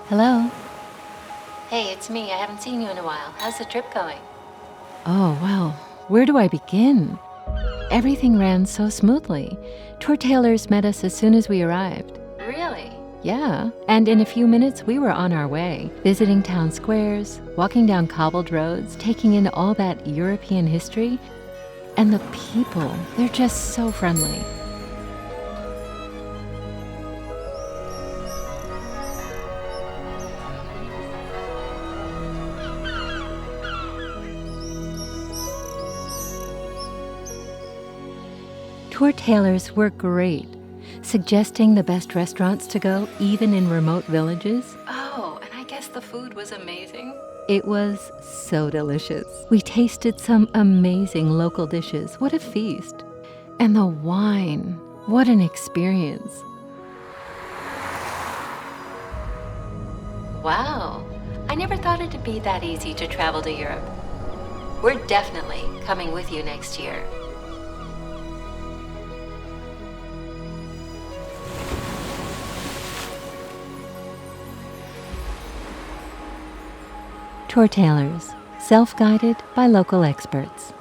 Hello? Hey, it's me. I haven't seen you in a while. How's the trip going? Oh, well, where do I begin? Everything ran so smoothly. TourTailors met us as soon as we arrived. Really? Yeah, and in a few minutes we were on our way, visiting town squares, walking down cobbled roads, taking in all that European history. And the people, they're just so friendly. TourTailors were great, suggesting the best restaurants to go even in remote villages. Oh, and I guess the food was amazing. It was so delicious. We tasted some amazing local dishes. What a feast. And the wine, what an experience. Wow. I never thought it'd be that easy to travel to Europe. We're definitely coming with you next year. TourTailors, self-guided by local experts.